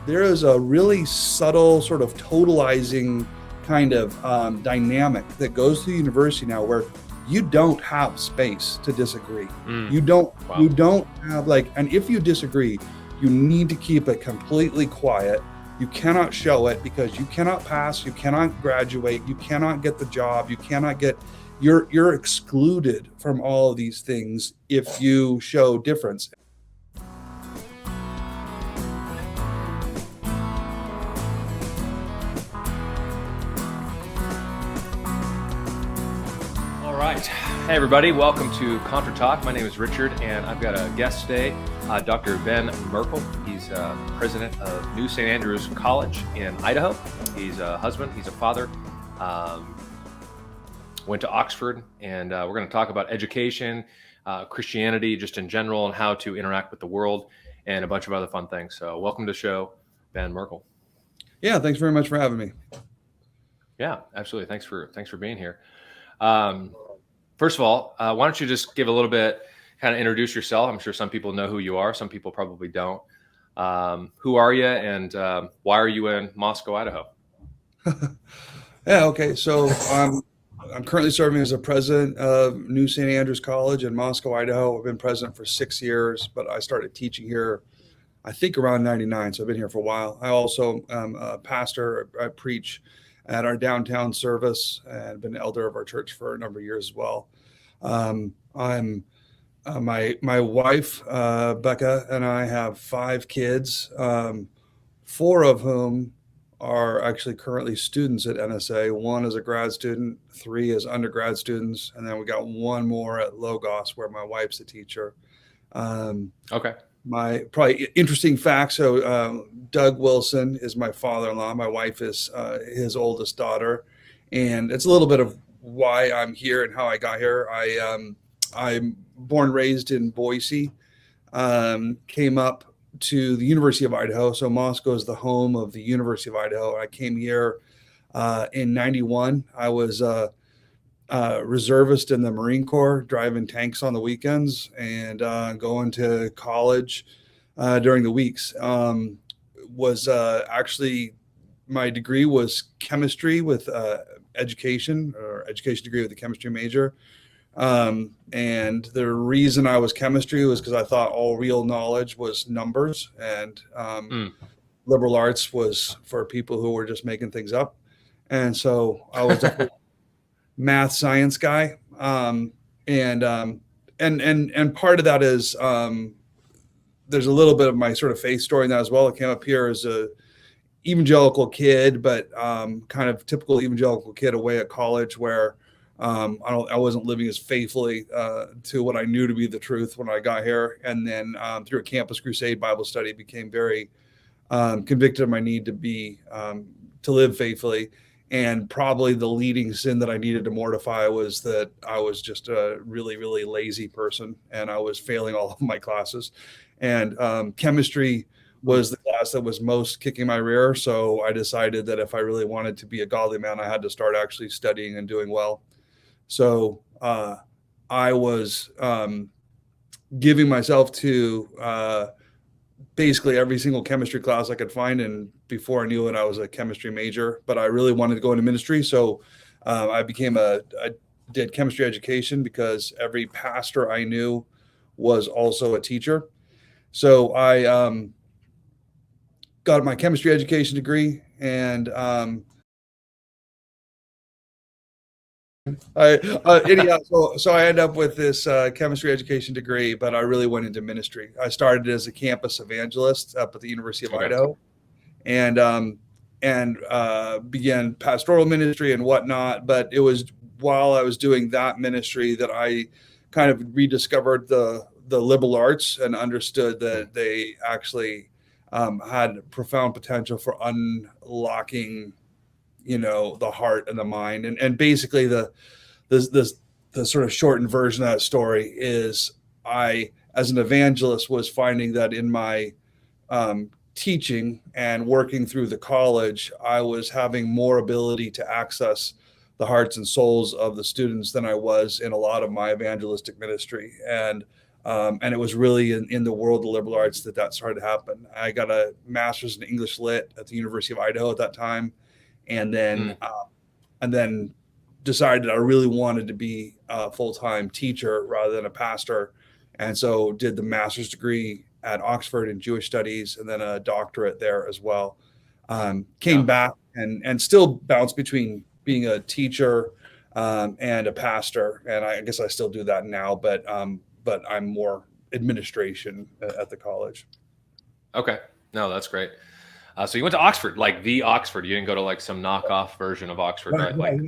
there is a really subtle sort of totalizing kind of dynamic that goes to the university now where you don't have space to disagree. You don't have and if you disagree, you need to keep it completely quiet. You cannot show it because you cannot pass, you cannot graduate, you cannot get the job, you're excluded from all of these things if you show difference. Hey everybody, welcome to Contra Talk. My name is Richard and I've got a guest today, Dr. Ben Merkle. He's president of New St. Andrews College in Idaho. He's a husband, he's a father, went to Oxford, and we're going to talk about education, Christianity just in general, and how to interact with the world, and a bunch of other fun things. So welcome to the show, Ben Merkle. Yeah, thanks very much for having me. Yeah, absolutely. Thanks for being here. First of all, why don't you just give a little bit, kind of introduce yourself. I'm sure some people know who you are. Some people probably don't. Who are you, and why are you in Moscow, Idaho? Yeah, okay. So I'm currently serving as a president of New St. Andrews College in Moscow, Idaho. I've been president for 6 years, but I started teaching here, I think, around 99. So I've been here for a while. I also am a pastor. I preach at our downtown service and been an elder of our church for a number of years as well. I'm my wife, Becca, and I have 5 kids, 4 of whom are actually currently students at NSA. 1 is a grad student, 3 is undergrad students, and then we got 1 more at Logos where my wife's a teacher. Okay. My probably interesting fact. So Doug Wilson is my father-in-law. My wife is his oldest daughter, and it's a little bit of why I'm here and how I got here. I'm born and raised in Boise. Came up to the University of Idaho. So Moscow is the home of the University of Idaho. I came here in '91. I was reservist in the Marine Corps, driving tanks on the weekends and going to college during the weeks. Actually, my degree was chemistry with education degree with a chemistry major. And the reason I was chemistry was because I thought all real knowledge was numbers, and liberal arts was for people who were just making things up. And so I was definitely math science guy. And part of that is there's a little bit of my sort of faith story in that as well. I came up here as a evangelical kid, but kind of typical evangelical kid away at college where I wasn't living as faithfully to what I knew to be the truth when I got here. And then through a campus crusade Bible study, became very convicted of my need to live faithfully. And probably the leading sin that I needed to mortify was that I was just a really, really lazy person, and I was failing all of my classes. And chemistry was the class that was most kicking my rear. So I decided that if I really wanted to be a godly man, I had to start actually studying and doing well. So I was giving myself to basically every single chemistry class I could find. And before I knew it, I was a chemistry major, but I really wanted to go into ministry. So I did chemistry education because every pastor I knew was also a teacher. So I got my chemistry education degree, and anyhow, so I ended up with this chemistry education degree, but I really went into ministry. I started as a campus evangelist up at the University of Idaho, and began pastoral ministry and whatnot. But it was while I was doing that ministry that I kind of rediscovered the liberal arts and understood that they actually had profound potential for unlocking the heart and the mind. And basically the sort of shortened version of that story is I, as an evangelist, was finding that in my teaching and working through the college, I was having more ability to access the hearts and souls of the students than I was in a lot of my evangelistic ministry. And And it was really in the world of liberal arts that started to happen. I got a master's in English Lit at the University of Idaho at that time, and then decided I really wanted to be a full-time teacher rather than a pastor, and so did the master's degree at Oxford in Jewish Studies and then a doctorate there as well. Came back and still bounced between being a teacher and a pastor, and I guess I still do that now, but I'm more administration at the college. Okay. No, that's great. So you went to Oxford, like the Oxford. You didn't go to like some knockoff version of Oxford, right? Like,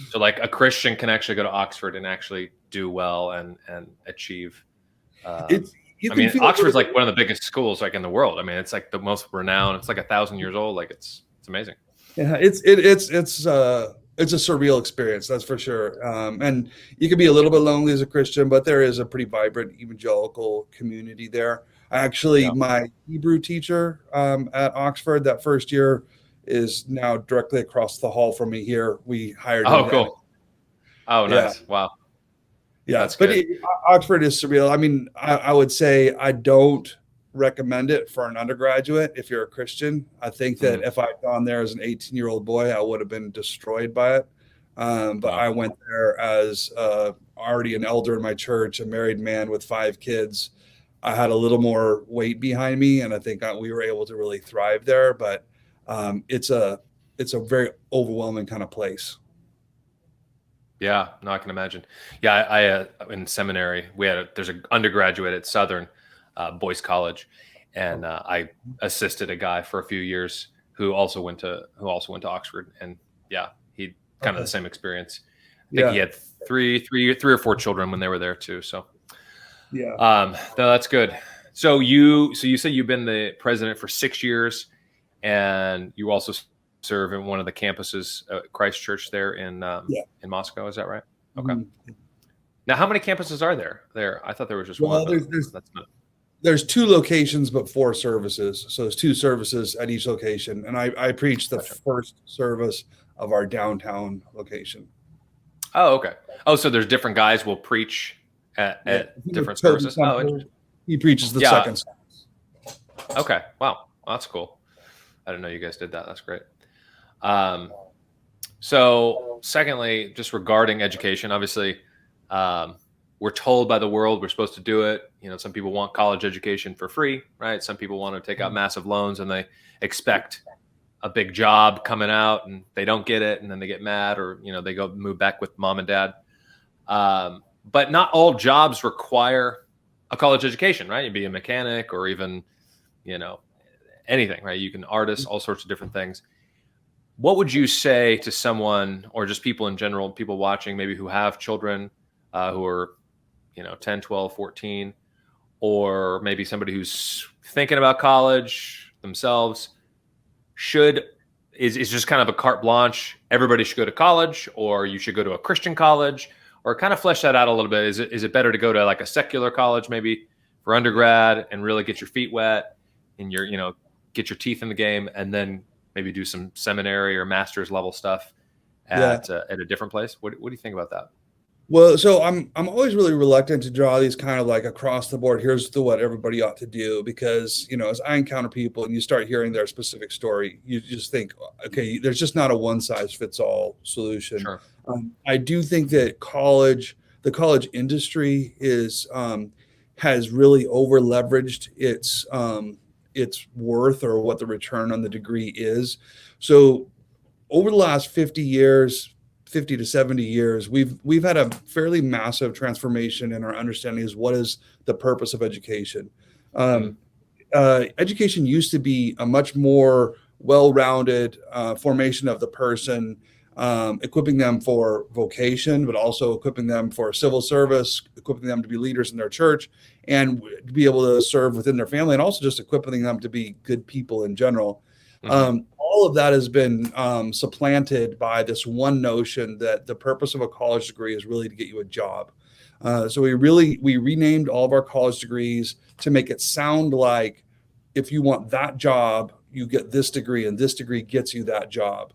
so like a Christian can actually go to Oxford and actually do well and achieve. I mean, Oxford's like one of the biggest schools like in the world. I mean, it's like the most renowned. It's like 1,000 years old. Like it's amazing. Yeah, it's a surreal experience, that's for sure. And you can be a little bit lonely as a Christian, but there is a pretty vibrant evangelical community there. Actually, my Hebrew teacher at Oxford that first year is now directly across the hall from me here. We hired him. Oh, cool. Oh, nice. Wow. Yeah, that's but Oxford is surreal. I mean, I would say I don't recommend it for an undergraduate if you're a Christian. I think that if I'd gone there as an 18-year-old boy, I would have been destroyed by it. But I went there as already an elder in my church, a married man with 5 kids. I had a little more weight behind me, and I think we were able to really thrive there. But it's a very overwhelming kind of place. Yeah, no, I can imagine. Yeah, I in seminary there's an undergraduate at Southern Boys College, and I assisted a guy for a few years who also went to Oxford, and he kind of the same experience. I think he had three or four children when they were there too. So no, that's good. So you said you've been the president for 6 years, and you also serve in one of the campuses at Christ Church there in Moscow. Is that right? Okay. Mm-hmm. Now, how many campuses are there? I thought there was just one. There's 2 locations, but 4 services. So there's 2 services at each location. And I preached the first service of our downtown location. Oh, okay. Oh, so there's different guys will preach at different services. Oh, he preaches the second service. Okay. Wow. Well, that's cool. I didn't know you guys did that. That's great. So secondly, just regarding education, obviously, we're told by the world we're supposed to do it. You know, some people want college education for free, right? Some people want to take out massive loans and they expect a big job coming out and they don't get it. And then they get mad, or, you know, they go move back with mom and dad. But not all jobs require a college education, right? You'd be a mechanic or even, you know, anything, right? You can artist, all sorts of different things. What would you say to someone, or just people in general, people watching maybe who have children who are, you know, 10, 12, 14, or maybe somebody who's thinking about college themselves? Is just kind of a carte blanche, everybody should go to college, or you should go to a Christian college, or kind of flesh that out a little bit? Is it better to go to like a secular college maybe for undergrad and really get your feet wet and get your teeth in the game, and then maybe do some seminary or master's level stuff at a different place? What do you think about that? Well, so I'm always really reluctant to draw these kind of like across the board, here's what everybody ought to do, because, you know, as I encounter people and you start hearing their specific story, you just think, okay, there's just not a one size fits all solution. Sure. I do think that the college industry has really over leveraged its worth, or what the return on the degree is. So over the last 50 to 70 years, we've had a fairly massive transformation in our understanding of what is the purpose of education. Education used to be a much more well-rounded formation of the person, equipping them for vocation, but also equipping them for civil service, equipping them to be leaders in their church, and to be able to serve within their family, and also just equipping them to be good people in general. All of that has been supplanted by this one notion that the purpose of a college degree is really to get you a job. So we renamed all of our college degrees to make it sound like if you want that job, you get this degree, and this degree gets you that job.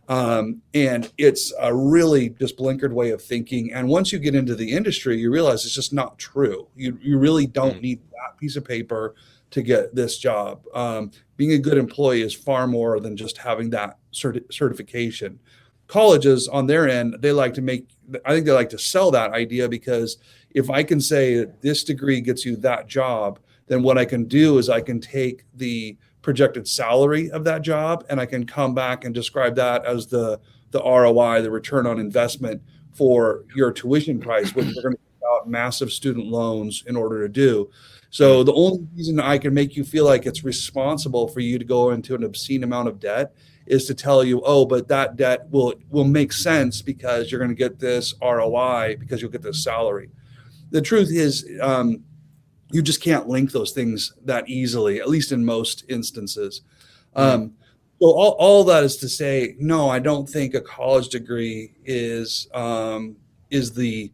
And it's a really just blinkered way of thinking. And once you get into the industry, you realize it's just not true. You really don't need that piece of paper to get this job. Being a good employee is far more than just having that certification. Colleges on their end, I think they like to sell that idea, because if I can say this degree gets you that job, then what I can do is I can take the projected salary of that job and I can come back and describe that as the ROI, the return on investment for your tuition price, which we're going to take out massive student loans in order to do. So the only reason I can make you feel like it's responsible for you to go into an obscene amount of debt is to tell you, oh, but that debt will make sense because you're going to get this ROI because you'll get this salary. The truth is, you just can't link those things that easily, at least in most instances. So all that is to say, no, I don't think a college degree is the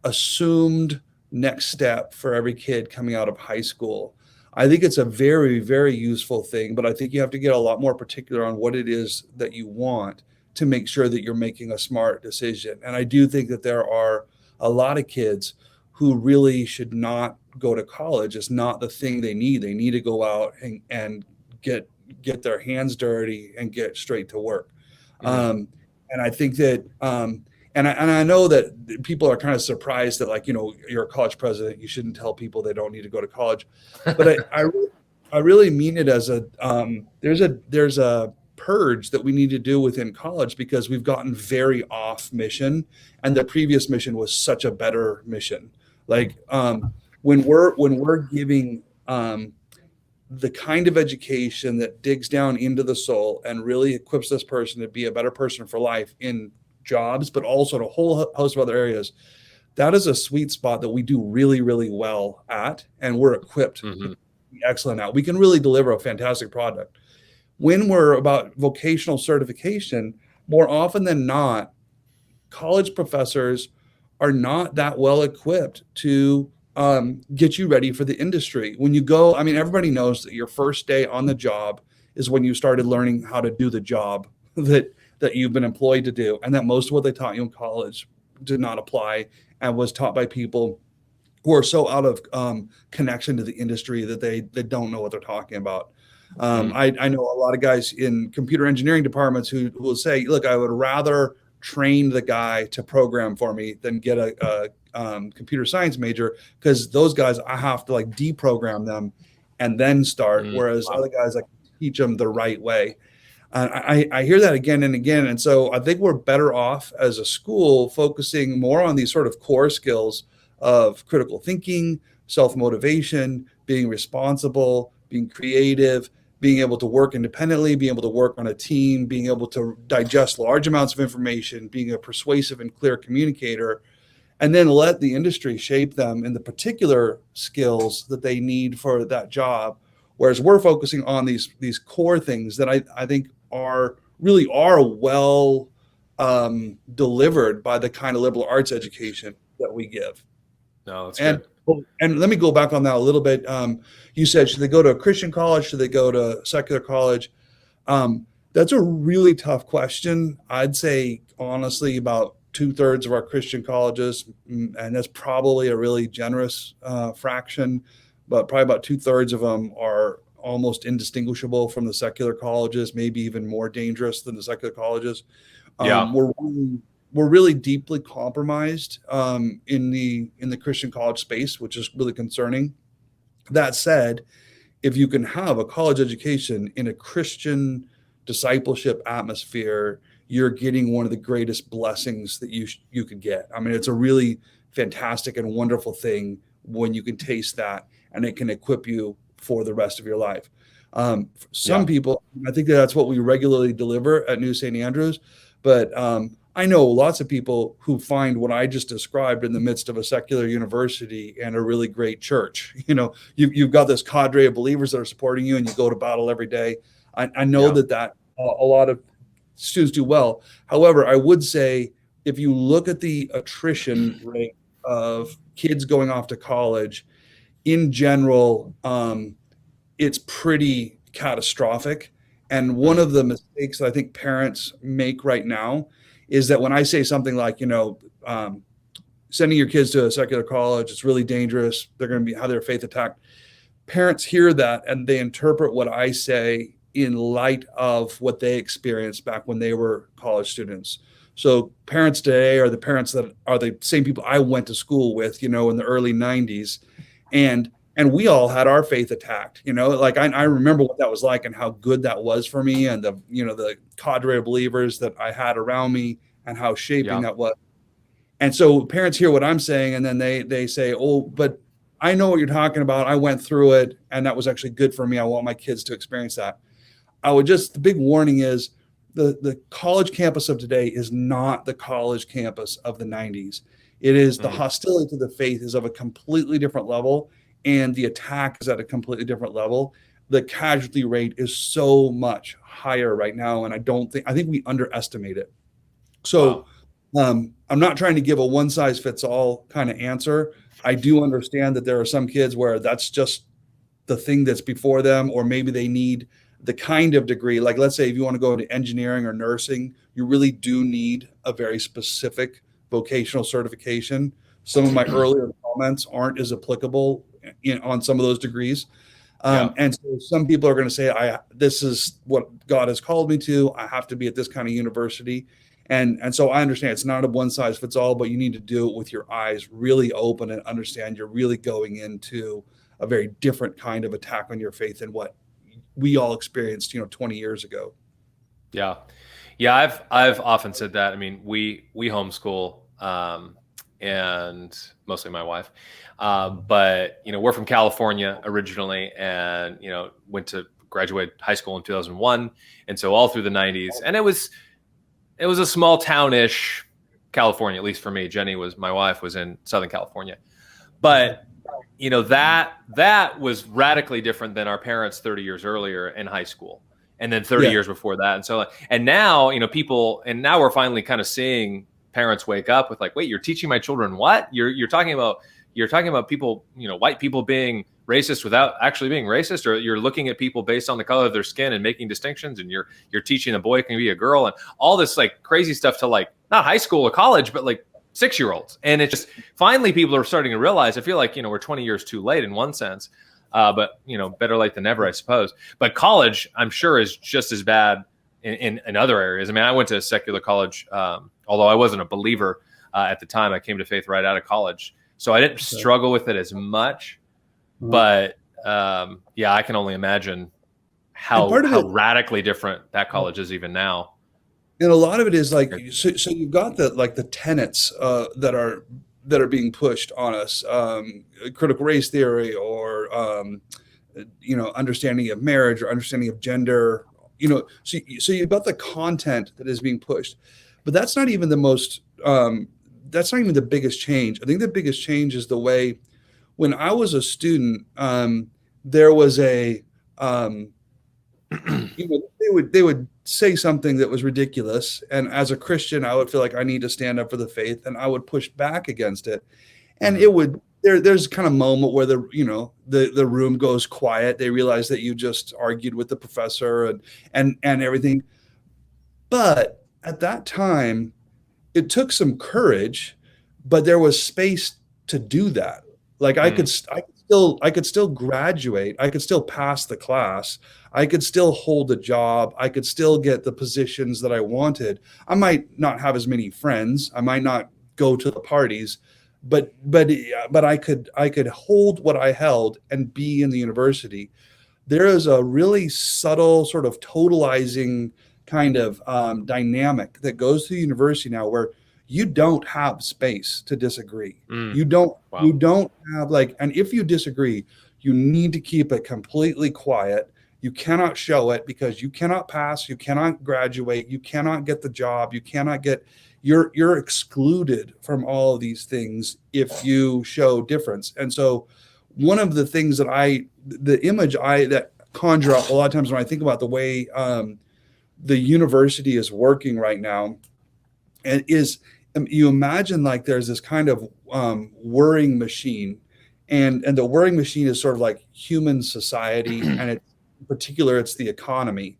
assumed next step for every kid coming out of high school. I think it's a very, very useful thing, but I think you have to get a lot more particular on what it is that you want to make sure that you're making a smart decision. And I do think that there are a lot of kids who really should not go to college. It's not the thing they need. They need to go out and get their hands dirty and get straight to work. And I think that, and I know that people are kind of surprised that, like, you're a college president, you shouldn't tell people they don't need to go to college. But I really mean it as there's a purge that we need to do within college, because we've gotten very off mission, and the previous mission was such a better mission. Like, when we're giving the kind of education that digs down into the soul and really equips this person to be a better person for life in jobs, but also in a whole host of other areas, that is a sweet spot that we do really, really well at, and we're equipped to be excellent at. We can really deliver a fantastic product. When we're about vocational certification, more often than not, college professors are not that well equipped to get you ready for the industry. When you go, I mean, everybody knows that your first day on the job is when you started learning how to do the job that you've been employed to do, and that most of what they taught you in college did not apply and was taught by people who are so out of connection to the industry that they don't know what they're talking about. I know a lot of guys in computer engineering departments who will say, look, I would rather train the guy to program for me than get a computer science major, because those guys, I have to like deprogram them and then start. Whereas other guys, I can teach them the right way. I hear that again and again. And so I think we're better off as a school focusing more on these sort of core skills of critical thinking, self-motivation, being responsible, being creative, being able to work independently, being able to work on a team, being able to digest large amounts of information, being a persuasive and clear communicator, and then let the industry shape them in the particular skills that they need for that job. Whereas we're focusing on these core things that I think are well delivered by the kind of liberal arts education that we give. No, that's good. And let me go back on that a little bit. You said, should they go to a Christian college? Should they go to secular college? That's a really tough question. I'd say, honestly, about 2/3 of our Christian colleges, and that's probably a really generous fraction, but probably about 2/3 of them are almost indistinguishable from the secular colleges, maybe even more dangerous than the secular colleges. We're really deeply compromised in the Christian college space, which is really concerning. That said, if you can have a college education in a Christian discipleship atmosphere, you're getting one of the greatest blessings that you could get. I mean, it's a really fantastic and wonderful thing when you can taste that, and it can equip you for the rest of your life. Some people, I think that's what we regularly deliver at New St. Andrews, but I know lots of people who find what I just described in the midst of a secular university and a really great church. You've got this cadre of believers that are supporting you, and you go to battle every day. I know that a lot of students do well. However, I would say if you look at the attrition rate of kids going off to college, in general, it's pretty catastrophic. And one of the mistakes that I think parents make right now is that when I say something like, sending your kids to a secular college, it's really dangerous. They're going to have their faith attacked. Parents hear that and they interpret what I say in light of what they experienced back when they were college students. So parents today are the parents that are the same people I went to school with, in the early 90s. And we all had our faith attacked, like I remember what that was like and how good that was for me, and the cadre of believers that I had around me and how shaping that was. And so parents hear what I'm saying, and then they say, oh, but I know what you're talking about. I went through it, and that was actually good for me. I want my kids to experience that. The big warning is the college campus of today is not the college campus of the 90s. It is the hostility to the faith is of a completely different level, and the attack is at a completely different level. The casualty rate is so much higher right now, and I think we underestimate it. So I'm not trying to give a one size fits all kind of answer. I do understand that there are some kids where that's just the thing that's before them, or maybe they need the kind of degree. Like, let's say if you want to go into engineering or nursing, you really do need a very specific vocational certification. Some of my earlier comments aren't as applicable on some of those degrees. And so some people are going to say, this is what God has called me to. I have to be at this kind of university. And so I understand it's not a one size fits all, but you need to do it with your eyes really open and understand you're really going into a very different kind of attack on your faith than what we all experienced, 20 years ago. Yeah. Yeah. I've often said that. I mean, we homeschool, and mostly my wife. But, we're from California originally, and, went to graduate high school in 2001. And so all through the 90s, and it was a small townish California, at least for me. My wife was in Southern California, but that was radically different than our parents 30 years earlier in high school, and then 30 years before that. And so, and now, now we're finally kind of seeing parents wake up with like, wait, you're teaching my children what? You're talking about people, white people being racist without actually being racist, or you're looking at people based on the color of their skin and making distinctions, and you're teaching a boy can be a girl, and all this like crazy stuff to like not high school or college, but like 6-year-olds. And it just finally people are starting to realize. I feel like we're 20 years too late in one sense, but better late than never, I suppose. But college, I'm sure, is just as bad in other areas. I mean, I went to a secular college, although I wasn't a believer at the time. I came to faith right out of college, so I didn't struggle with it as much. But I can only imagine how radically different that college is even now. And a lot of it is like, so you've got the tenets that are being pushed on us, critical race theory, or understanding of marriage, or understanding of gender. So you've got the content that is being pushed, but that's not even the most. That's not even the biggest change. I think the biggest change is the way. When I was a student, there was they would say something that was ridiculous, and as a Christian, I would feel like I need to stand up for the faith, and I would push back against it, and it would. There's kind of a moment where the room goes quiet. They realize that you just argued with the professor and everything, but at that time, it took some courage, but there was space to do that. Like I could still graduate. I could still pass the class. I could still hold a job. I could still get the positions that I wanted. I might not have as many friends. I might not go to the parties, but I could hold what I held and be in the university. There is a really subtle sort of totalizing kind of dynamic that goes through university now, where you don't have space to disagree. You don't have and if you disagree, you need to keep it completely quiet. You cannot show it, because you cannot pass, you cannot graduate, you cannot get the job, you're excluded from all of these things if you show difference. And so one of the things the image that conjure up a lot of times when I think about the way the university is working right now, and is you imagine like there's this kind of whirring machine, and the whirring machine is sort of like human society, and in particular it's the economy,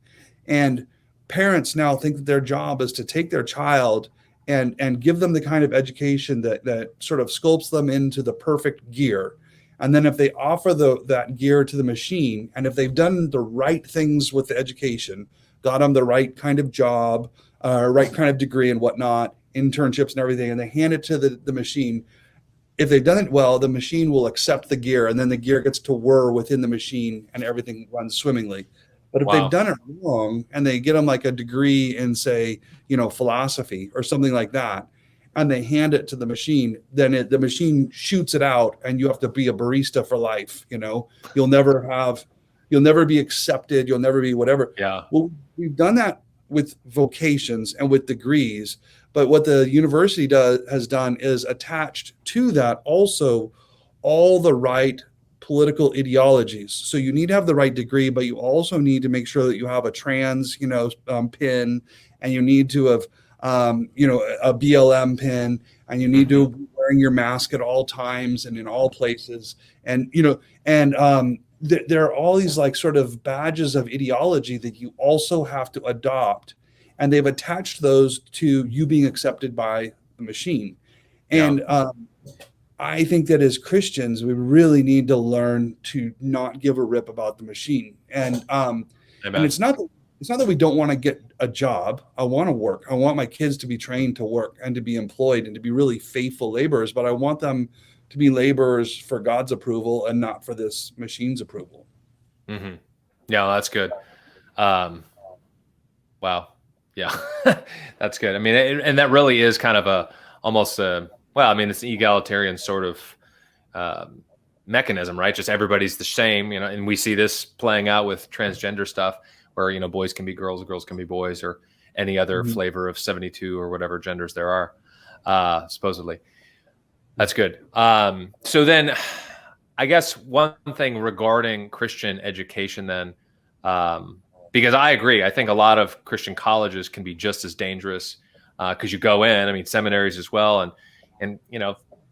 And parents now think that their job is to take their child and give them the kind of education that sort of sculpts them into the perfect gear. And then if they offer that gear to the machine, and if they've done the right things with the education, got them the right kind of job, right kind of degree and whatnot, internships and everything, and they hand it to the machine, if they've done it well, the machine will accept the gear, and then the gear gets to whir within the machine and everything runs swimmingly. But if they've done it wrong and they get them like a degree in, say, philosophy or something like that, and they hand it to the machine, then the machine shoots it out, and you have to be a barista for life. You'll never be accepted. You'll never be whatever. Yeah. Well, we've done that with vocations and with degrees, but what the university has done is attached to that also all the right political ideologies. So you need to have the right degree, but you also need to make sure that you have a trans, pin, and you need to have, a BLM pin, and you need to be wearing your mask at all times and in all places. And, there are all these like sort of badges of ideology that you also have to adopt. And they've attached those to you being accepted by the machine. And, I think that as Christians, we really need to learn to not give a rip about the machine. And it's not that we don't want to get a job. I want to work. I want my kids to be trained to work and to be employed and to be really faithful laborers, but I want them to be laborers for God's approval and not for this machine's approval. Mm-hmm. Yeah, that's good. Wow. Yeah, that's good. I mean, and that really is kind of almost it's an egalitarian sort of mechanism, right? Just everybody's the same, and we see this playing out with transgender stuff where, boys can be girls, girls can be boys, or any other flavor of 72 or whatever genders there are, supposedly. That's good. So then I guess one thing regarding Christian education then, because I agree, I think a lot of Christian colleges can be just as dangerous because you go in, seminaries as well. And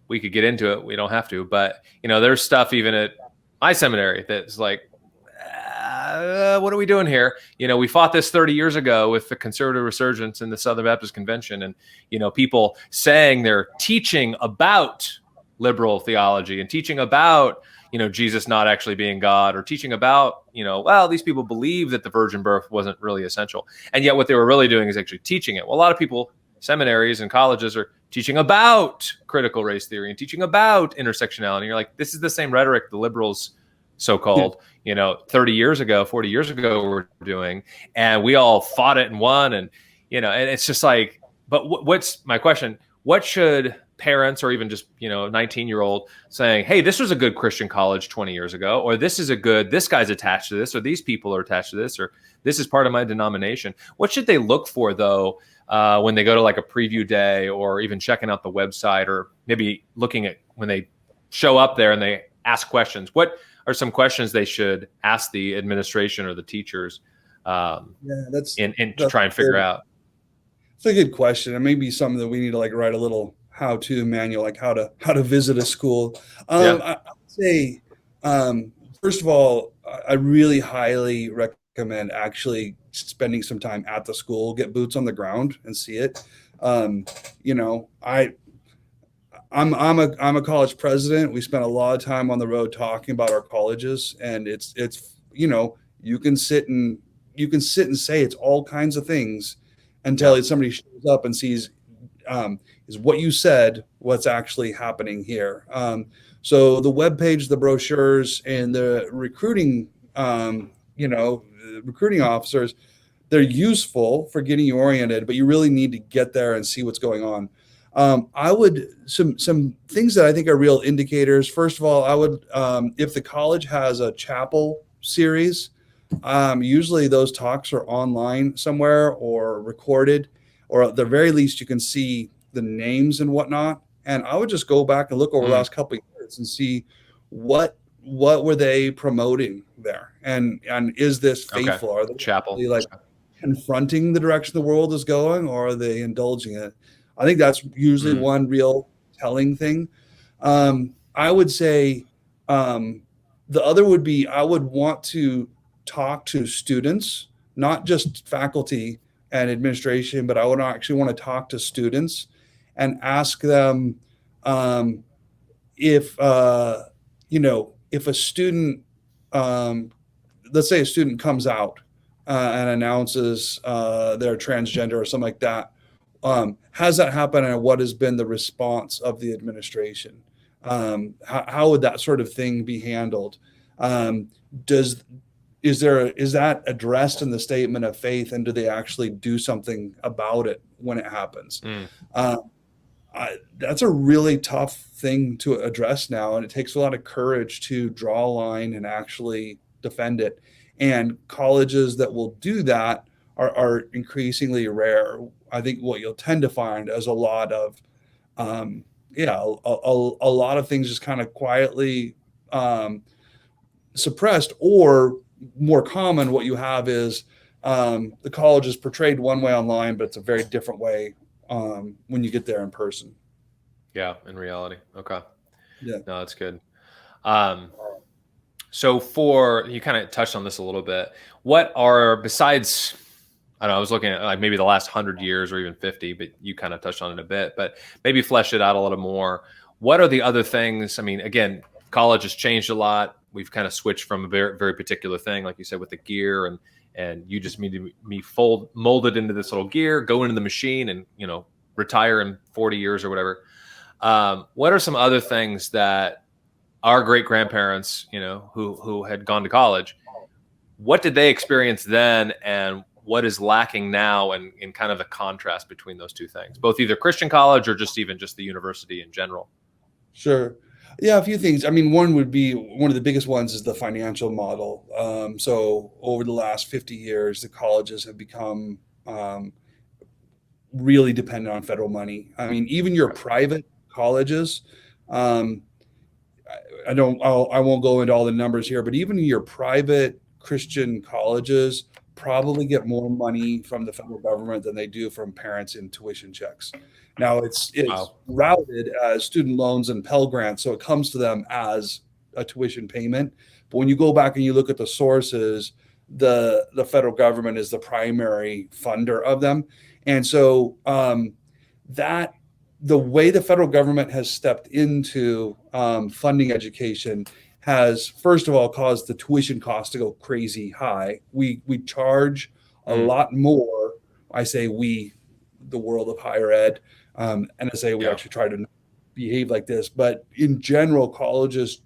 we could get into it. We don't have to, but there's stuff even at my seminary that's like, what are we doing here? We fought this 30 years ago with the conservative resurgence in the Southern Baptist Convention, and people saying they're teaching about liberal theology and teaching about Jesus not actually being God, or teaching about these people believe that the virgin birth wasn't really essential, and yet what they were really doing is actually teaching it. Well, a lot of people, seminaries and colleges, are teaching about critical race theory and teaching about intersectionality. And you're like, this is the same rhetoric the liberals, so-called, 30 years ago, 40 years ago were doing, and we all fought it and won. And, and it's just like, but what's my question? What should parents, or even just, 19-year-old saying, hey, this was a good Christian college 20 years ago, or this guy's attached to this, or these people are attached to this, or this is part of my denomination. What should they look for though, when they go to like a preview day, or even checking out the website, or maybe looking at when they show up there and they ask questions? What are some questions they should ask the administration or the teachers to try and figure out? It's a good question. And maybe something that we need to like write a little how-to manual, like how to visit a school. I would say, first of all, I really highly recommend actually spending some time at the school, get boots on the ground and see it. I'm a college president. We spent a lot of time on the road talking about our colleges, and it's you can sit and say it's all kinds of things until somebody shows up and sees is what you said what's actually happening here. So the webpage, the brochures, and the recruiting recruiting officers, they're useful for getting you oriented, but you really need to get there and see what's going on. Some things that I think are real indicators. First of all, I would, if the college has a chapel series, usually those talks are online somewhere or recorded, or at the very least you can see the names and whatnot. And I would just go back and look over the last couple of years and see what were they promoting there, and is this faithful? Are they chapel like confronting the direction the world is going, or are they indulging it? I think that's usually one real telling thing. I would say the other would be, I would want to talk to students not just faculty and administration, but I would actually want to talk to students and ask them if if a student, let's say a student comes out and announces they're transgender or something like that. Has that happened, and what has been the response of the administration? How would that sort of thing be handled? Is that addressed in the statement of faith, and do they actually do something about it when it happens? That's a really tough thing to address now, and it takes a lot of courage to draw a line and actually defend it. And colleges that will do that are increasingly rare. I think what you'll tend to find is a lot of a lot of things just kind of quietly suppressed, or more common, what you have is the college is portrayed one way online, but it's a very different way when you get there in person. Yeah, in reality. Okay. Yeah. No, that's good. So you kind of touched on this a little bit. What are, besides, I don't know, I was looking at like maybe the last 100 years or even 50, but you kind of touched on it a bit, but maybe flesh it out a little more. What are the other things? I mean, again, college has changed a lot. We've kind of switched from a very, very particular thing, like you said, with the gear, and you just need to be molded into this little gear, go into the machine, and retire in 40 years or whatever. What are some other things that our great grandparents, who had gone to college, what did they experience then, and what is lacking now, and in kind of the contrast between those two things, both either Christian college or just even the university in general? Sure. Yeah, a few things. I mean, one of the biggest ones is the financial model. So over the last 50 years, the colleges have become really dependent on federal money. I mean, even your private colleges, I won't go into all the numbers here, but even your private Christian colleges probably get more money from the federal government than they do from parents in tuition checks. Now it's Wow. routed as student loans and Pell Grants, so it comes to them as a tuition payment. But when you go back and you look at the sources, the federal government is the primary funder of them. And so that the way the federal government has stepped into funding education has, first of all, caused the tuition cost to go crazy high. We charge a lot more. I say we, the world of higher ed, and I say we actually try to behave like this. But in general, colleges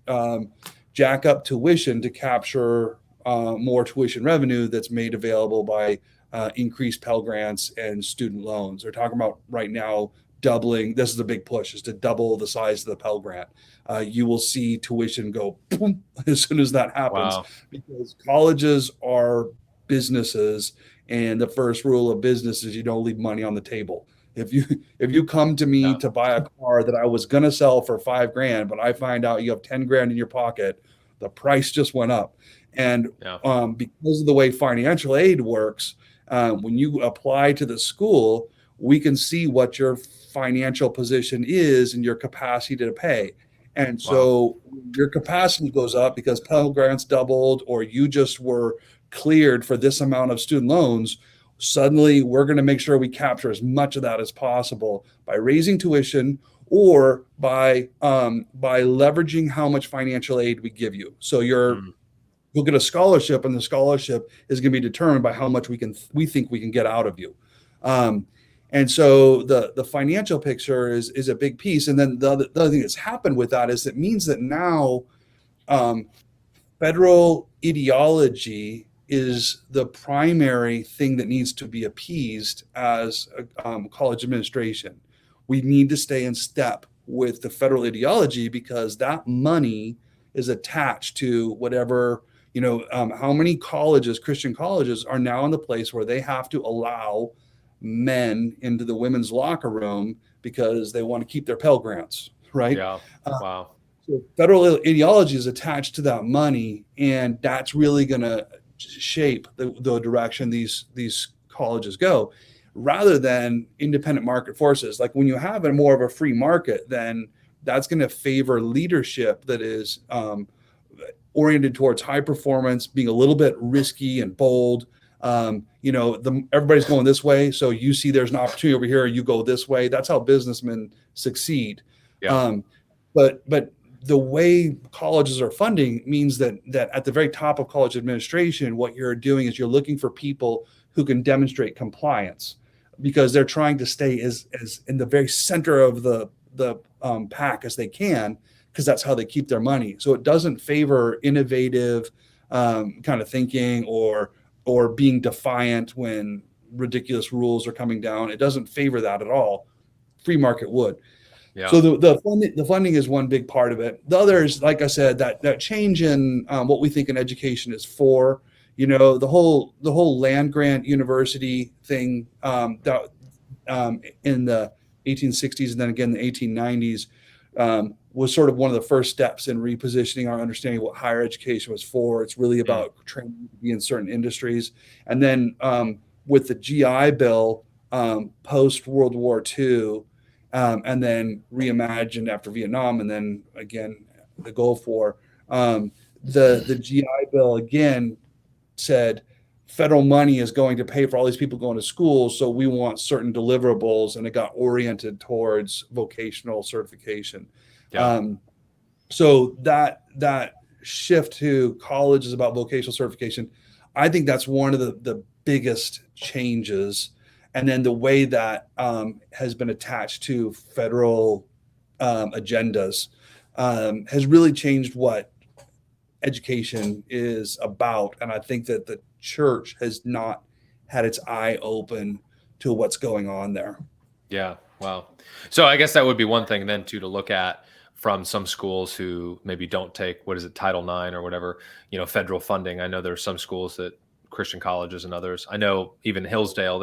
jack up tuition to capture more tuition revenue that's made available by increased Pell Grants and student loans. They're talking about right now doubling. This is a big push, is to double the size of the Pell Grant. You will see tuition go boom as soon as that happens. Wow. Because colleges are businesses, and the first rule of business is you don't leave money on the table. If you come to me to buy a car that I was going to sell for $5,000, but I find out you have 10 grand in your pocket, the price just went up. And because of the way financial aid works, when you apply to the school, we can see what your financial position is and your capacity to pay. And so your capacity goes up because Pell Grants doubled, or you just were cleared for this amount of student loans. Suddenly, we're going to make sure we capture as much of that as possible by raising tuition, or by leveraging how much financial aid we give you. So you'll get a scholarship, and the scholarship is going to be determined by how much we think we can get out of you. And so the financial picture is a big piece. And then the other thing that's happened with that is it means that now federal ideology is the primary thing that needs to be appeased as a college administration. We need to stay in step with the federal ideology, because that money is attached to whatever, how many colleges, Christian colleges, are now in the place where they have to allow men into the women's locker room because they want to keep their Pell Grants, right? Yeah. Wow. So federal ideology is attached to that money, and that's really going to shape the direction these colleges go, rather than independent market forces. Like when you have more of a free market, then that's going to favor leadership that is oriented towards high performance, being a little bit risky and bold, Everybody's going this way, so you see there's an opportunity over here, you go this way. That's how businessmen succeed. Yeah. But the way colleges are funding means that at the very top of college administration, what you're doing is you're looking for people who can demonstrate compliance, because they're trying to stay as in the very center of the pack as they can, because that's how they keep their money. So it doesn't favor innovative kind of thinking or being defiant when ridiculous rules are coming down. It doesn't favor that at all. Free market would. Yeah. So the funding is one big part of it. The other is, like I said, that change in what we think an education is for. The whole land grant university thing that in the 1860s and then again the 1890s was sort of one of the first steps in repositioning our understanding of what higher education was for. It's really about training to be in certain industries. And then with the GI Bill post World War II, and then reimagined after Vietnam, and then again the Gulf War, the GI Bill again said federal money is going to pay for all these people going to school, so we want certain deliverables, and it got oriented towards vocational certification. Yeah. So that shift to college is about vocational certification. I think that's one of the biggest changes. And then the way that has been attached to federal agendas has really changed what education is about. And I think that the church has not had its eye open to what's going on there. Yeah. Wow. So I guess that would be one thing then too, to look at from some schools who maybe don't take, Title IX or whatever, federal funding. I know there's some schools that Christian colleges and others. I know even Hillsdale,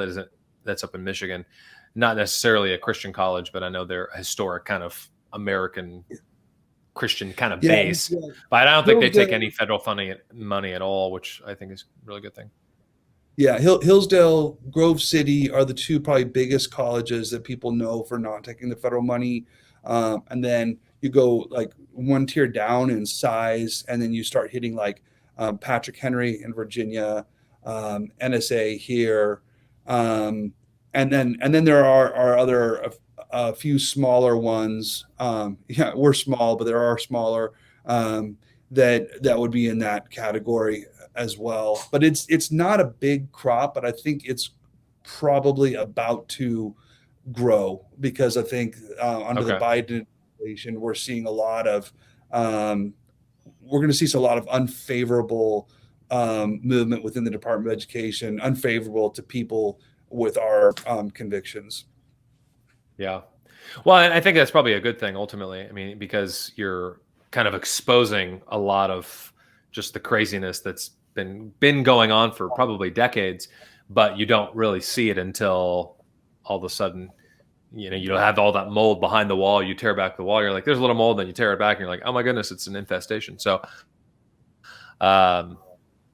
that's up in Michigan, not necessarily a Christian college, but I know they're a historic kind of American Christian kind of base. Yeah. But I don't think they take any federal funding money at all, which I think is a really good thing. Yeah, Hillsdale, Grove City are the two probably biggest colleges that people know for not taking the federal money. And then you go like one tier down in size, and then you start hitting like Patrick Henry in Virginia, NSA here, and then there are other a few smaller ones. We're small, but there are smaller that would be in that category as well. But it's not a big crop, but I think it's probably about to grow, because I think under the Biden administration, we're seeing a lot of we're going to see a lot of unfavorable movement within the Department of Education, unfavorable to people with our convictions. Yeah. Well, and I think that's probably a good thing ultimately. I mean, because you're kind of exposing a lot of just the craziness that's been going on for probably decades, but you don't really see it until all of a sudden, you have all that mold behind the wall. You tear back the wall. You're like, there's a little mold. Then you tear it back and you're like, oh my goodness, it's an infestation. So, no,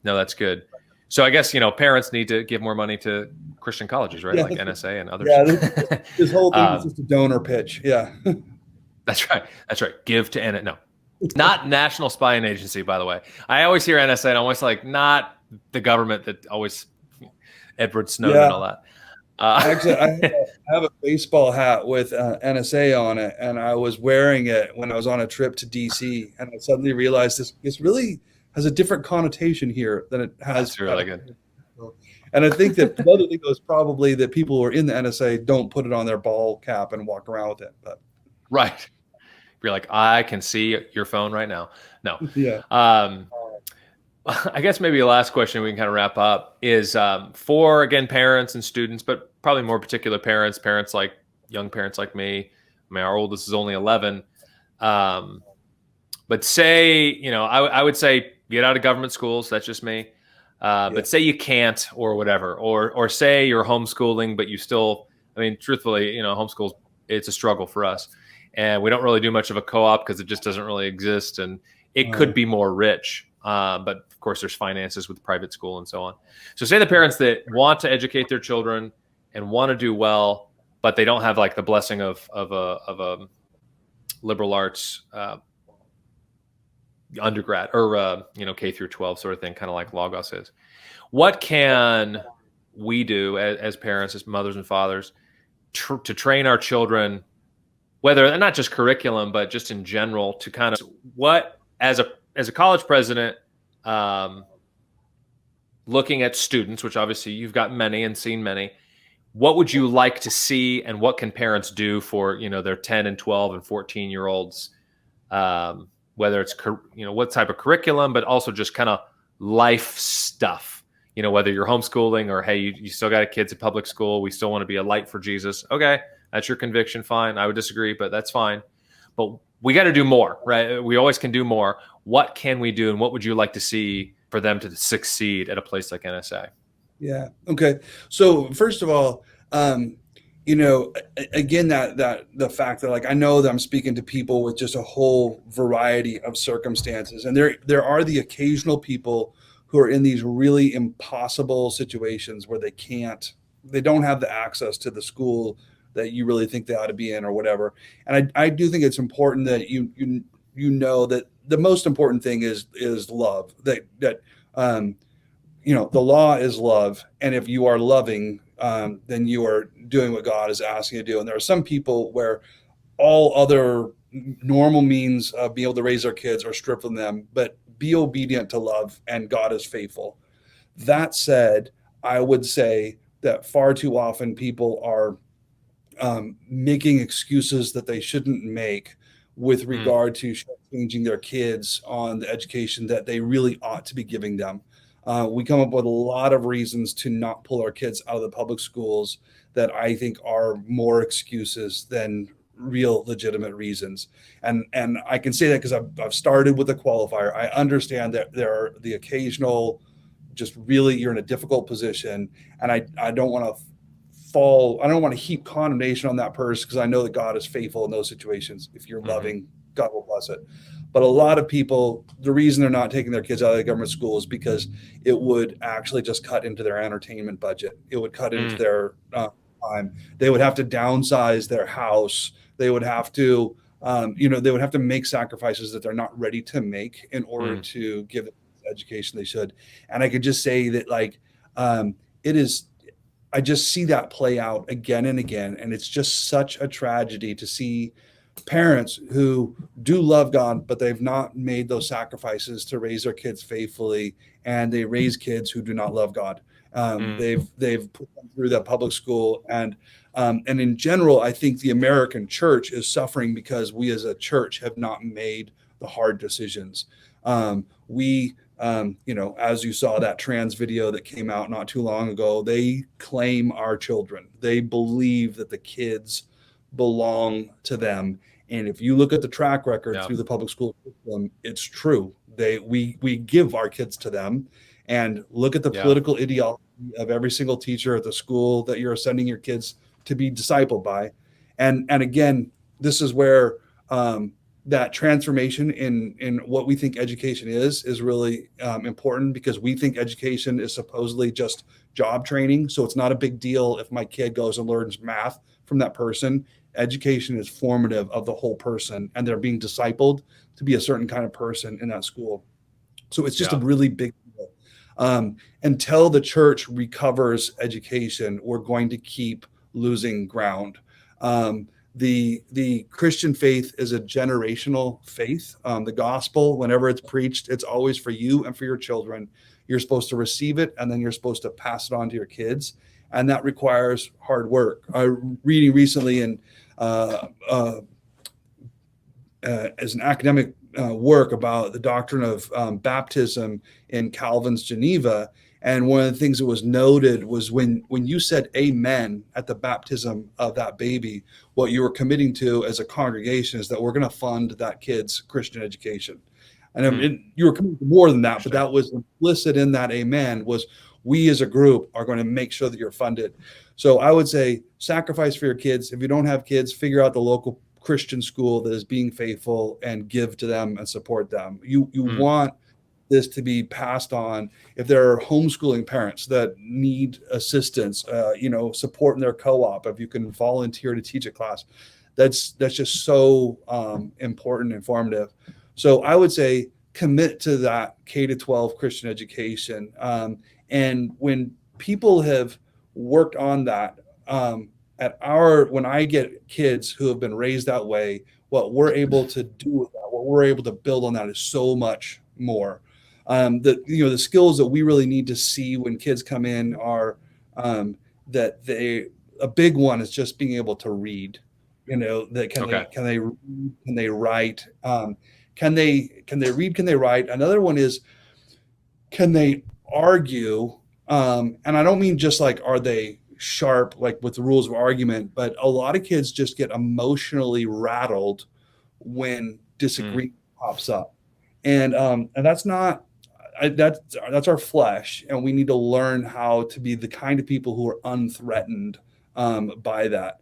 that's good. So I guess, parents need to give more money to Christian colleges, right? Yeah, like NSA and others. Yeah, this whole thing is just a donor pitch. Yeah. That's right. Give to NSA. No, not National Spying Agency, by the way. I always hear NSA and I'm always like, not the government that always Edward Snowden and all that. Actually, I have a baseball hat with NSA on it, and I was wearing it when I was on a trip to DC, and I suddenly realized this really has a different connotation here than it has. That's really good. And I think that the other thing was probably that people who are in the NSA don't put it on their ball cap and walk around with it. But right. You're like, I can see your phone right now. No. Yeah. I guess maybe a last question we can kind of wrap up is for, again, parents and students, but probably more particular parents like young parents like me. I mean, our oldest is only 11. But say, I would say get out of government schools. That's just me. But say you can't or whatever, or say you're homeschooling, but you still, truthfully, homeschool, it's a struggle for us. And we don't really do much of a co-op because it just doesn't really exist. And it could be more rich. But of course there's finances with private school and so on. So say the parents that want to educate their children and want to do well, but they don't have like the blessing of a liberal arts undergrad or K through 12 sort of thing, kind of like Logos is. what can we do as parents, as mothers and fathers, to train our children, whether not just curriculum, but just in general, to kind of what, as a college president, looking at students, which obviously you've got many and seen many, what would you like to see, and what can parents do for, their 10 and 12 and 14-year-olds, whether it's, what type of curriculum, but also just kind of life stuff, whether you're homeschooling or, hey, you still got kids at public school. We still want to be a light for Jesus. Okay. That's your conviction. Fine. I would disagree, but that's fine. But we got to do more, right? We always can do more. What can we do? And what would you like to see for them to succeed at a place like NSA? Yeah. Okay. So first of all, again, that the fact that, like, I know that I'm speaking to people with just a whole variety of circumstances, and there are the occasional people who are in these really impossible situations where they don't have the access to the school that you really think they ought to be in or whatever. And I do think it's important that you know that the most important thing is love, that the law is love. And if you are loving, then you are doing what God is asking you to do. And there are some people where all other normal means of being able to raise their kids are stripped from them, but be obedient to love, and God is faithful. That said, I would say that far too often people are making excuses that they shouldn't make with regard to changing their kids on the education that they really ought to be giving them. We come up with a lot of reasons to not pull our kids out of the public schools that I think are more excuses than real legitimate reasons. And I can say that because I've started with a qualifier. I understand that there are the occasional, just really, you're in a difficult position, and I don't want to I don't want to heap condemnation on that person, because I know that God is faithful in those situations. If you're loving, God will bless it. But a lot of people, the reason they're not taking their kids out of the government school is because it would actually just cut into their entertainment budget. It would cut into their time. They would have to downsize their house. They would have to, they would have to make sacrifices that they're not ready to make in order to give the education they should. And I could just say that, like, it is, I just see that play out again and again. And it's just such a tragedy to see parents who do love God, but they've not made those sacrifices to raise their kids faithfully, and they raise kids who do not love God. They've put them through that public school, and in general, I think the American church is suffering because we as a church have not made the hard decisions. As you saw that trans video that came out not too long ago, they claim our children. They believe that the kids belong to them. And if you look at the track record through the public school system, it's true. We give our kids to them. And look at the political ideology of every single teacher at the school that you're sending your kids to be discipled by. And again, this is where that transformation in what we think education is really important, because we think education is supposedly just job training. So it's not a big deal if my kid goes and learns math from that person. Education is formative of the whole person, and they're being discipled to be a certain kind of person in that school. So it's just a really big deal. Until the church recovers education, we're going to keep losing ground. The Christian faith is a generational faith. The gospel, whenever it's preached, it's always for you and for your children. You're supposed to receive it, and then you're supposed to pass it on to your kids. And that requires hard work. Reading recently as an academic work about the doctrine of baptism in Calvin's Geneva. And one of the things that was noted was when you said amen at the baptism of that baby, what you were committing to as a congregation is that we're going to fund that kid's Christian education. And you were committing to more than that, but that was implicit in that amen was, we as a group are going to make sure that you're funded. So I would say sacrifice for your kids. If you don't have kids, figure out the local Christian school that is being faithful and give to them and support them. You want this to be passed on. If there are homeschooling parents that need assistance, support in their co-op, if you can volunteer to teach a class, that's just so important and informative. So I would say commit to that K-12 Christian education. And when people have worked on that, when I get kids who have been raised that way, what we're able to do with that, what we're able to build on that is so much more. The skills that we really need to see when kids come in are a big one is just being able to read. Can they write? Can they read? Can they write? Another one is, can they argue? And I don't mean just like, are they sharp, like with the rules of argument, but a lot of kids just get emotionally rattled when disagreement pops up. And that's not, that's our flesh. And we need to learn how to be the kind of people who are unthreatened by that.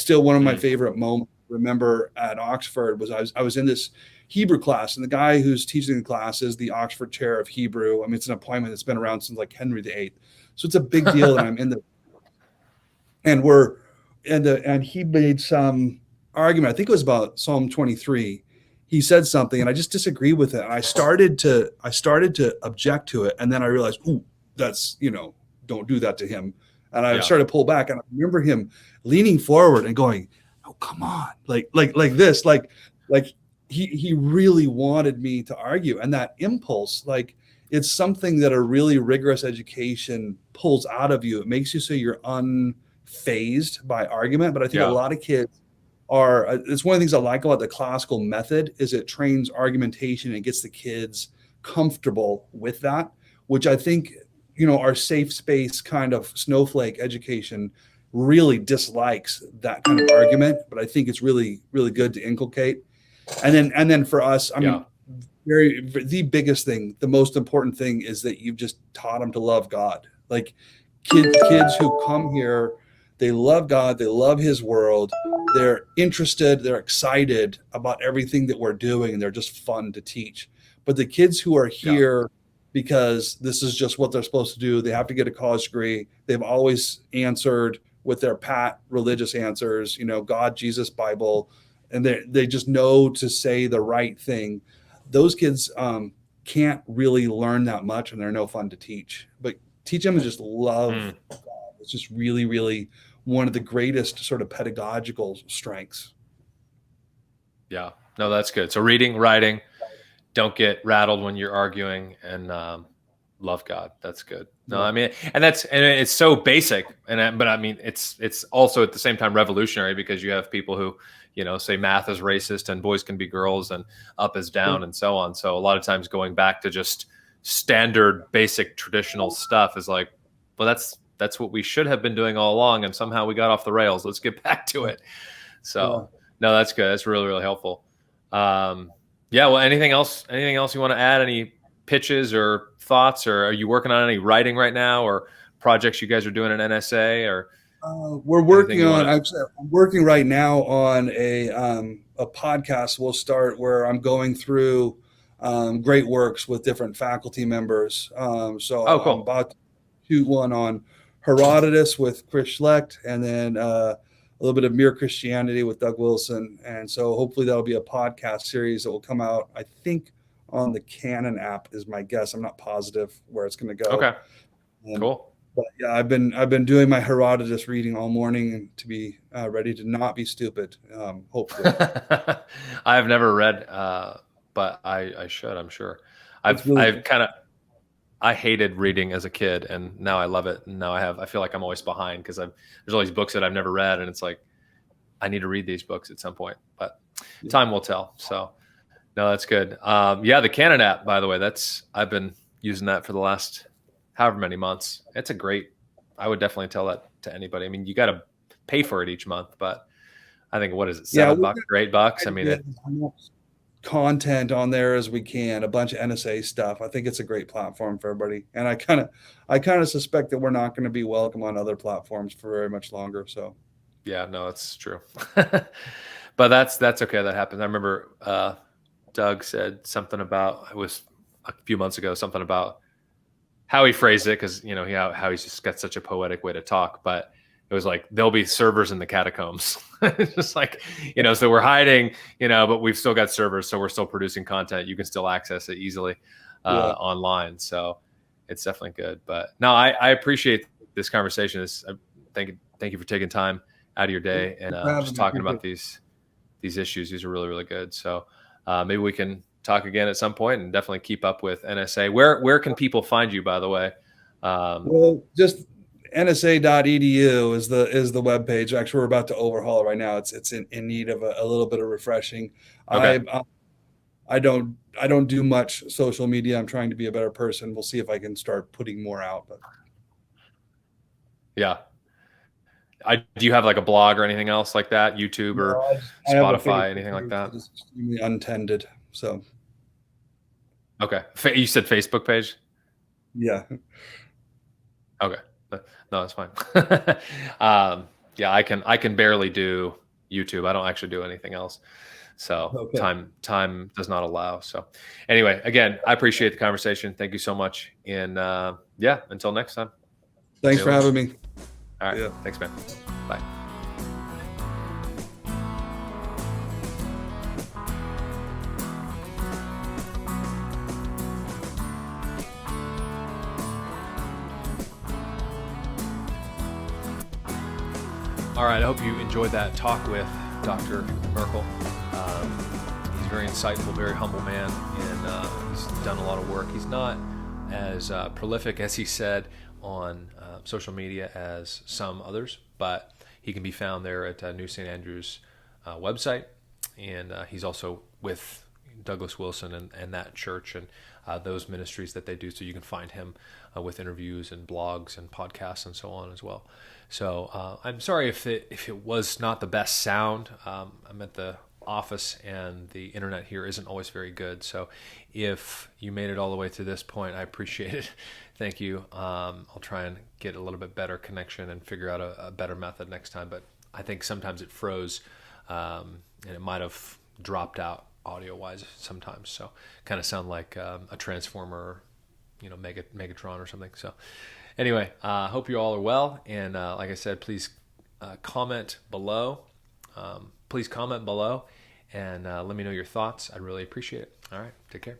One of my favorite moments, remember at Oxford, was I was in this Hebrew class, and the guy who's teaching the class is the Oxford chair of Hebrew. I mean, it's an appointment that's been around since like Henry VIII. So it's a big deal that I'm in and he made some argument. I think it was about Psalm 23. He said something and I just disagreed with it. And I started to object to it. And then I realized, that's, don't do that to him. And I started to pull back, and I remember him leaning forward and going, "Oh, come on." Like this, like he really wanted me to argue. And that impulse, like, it's something that a really rigorous education pulls out of you. It makes you so you're unfazed by argument. But I think a lot of kids it's one of the things I like about the classical method is it trains argumentation and gets the kids comfortable with that, which I think, our safe space kind of snowflake education really dislikes that kind of argument, but I think it's really, really good to inculcate. And then for us, I mean, the biggest thing, the most important thing is that you've just taught them to love God. Like kids who come here, they love God, they love his world, they're interested, they're excited about everything that we're doing, and they're just fun to teach. But the kids who are here because this is just what they're supposed to do, they have to get a college degree, they've always answered with their pat religious answers, God, Jesus, Bible, and they just know to say the right thing. Those kids can't really learn that much, and they're no fun to teach. But teach them to just love God. It's just really, really one of the greatest sort of pedagogical strengths. Yeah, no, that's good. So reading, writing, don't get rattled when you're arguing, and love God. That's good. No, I mean, and it's so basic, but I mean, it's also at the same time revolutionary, because you have people who, say math is racist and boys can be girls and up is down and so on. So a lot of times going back to just standard, basic, traditional stuff is like, well, that's what we should have been doing all along, and somehow we got off the rails. Let's get back to it. So no, that's good. That's really, really helpful. Well, anything else you want to add? Any pitches or thoughts, or are you working on any writing right now, or projects you guys are doing at NSA, or we're working on, I'm working right now on a podcast we'll start where I'm going through great works with different faculty members. Cool. I'm about to shoot one on Herodotus with Chris Schlecht, and then a little bit of Mere Christianity with Doug Wilson. And so hopefully that'll be a podcast series that will come out, I think, on the Canon app is my guess. I'm not positive where it's going to go. Okay. Cool. But yeah, I've been doing my Herodotus reading all morning, and to be ready to not be stupid. Hopefully. I have never read, but I should. I'm sure. I hated reading as a kid, and now I love it. And now I feel like I'm always behind, because there's all these books that I've never read, and it's like I need to read these books at some point. But time will tell. So no, that's good. The Canon app, by the way, I've been using that for the last however many months. It's I would definitely tell that to anybody. I mean, you got to pay for it each month, but I think, what is it, $7 or $8? I mean, as much content on there as we can, a bunch of NSA stuff. I think it's a great platform for everybody. And I kind of suspect that we're not going to be welcome on other platforms for very much longer. So yeah, no, it's true. But that's okay. That happens. I remember Doug said something about, it was a few months ago, something about how he phrased it, because how he's just got such a poetic way to talk. But it was like, there'll be servers in the catacombs. It's just like, so we're hiding, but we've still got servers. So we're still producing content. You can still access it easily online. So it's definitely good. But no, I appreciate this conversation. Thank you for taking time out of your day and just talking about these issues. These are really, really good. So maybe we can talk again at some point and definitely keep up with NSA. Where can people find you, by the way? Well, just nsa.edu is the webpage. Actually, we're about to overhaul it right now. It's in need of a little bit of refreshing. Okay. I don't do much social media. I'm trying to be a better person. We'll see if I can start putting more out. But yeah. Do you have like a blog or anything else like that? YouTube or Spotify, anything like that? It's extremely untended. So. Okay. You said Facebook page? Yeah. Okay. No, that's fine. Yeah, I can barely do YouTube. I don't actually do anything else. So time does not allow. So anyway, again, I appreciate the conversation. Thank you so much. And until next time. Thanks for having me. All right. Yeah. Thanks, man. Bye. All right, I hope you enjoyed that talk with Dr. Merkle. He's very insightful, very humble man, and he's done a lot of work. He's not as prolific, as he said, on social media as some others, but he can be found there at New St. Andrews website, and he's also with Douglas Wilson and that church and those ministries that they do, so you can find him with interviews and blogs and podcasts and so on as well. So I'm sorry if it was not the best sound. I'm at the office and the internet here isn't always very good. So if you made it all the way to this point, I appreciate it. Thank you. I'll try and get a little bit better connection and figure out a better method next time. But I think sometimes it froze and it might have dropped out audio-wise sometimes. So kind of sound like a transformer, Megatron or something. So anyway, hope you all are well. And like I said, please comment below. And let me know your thoughts. I'd really appreciate it. All right. Take care.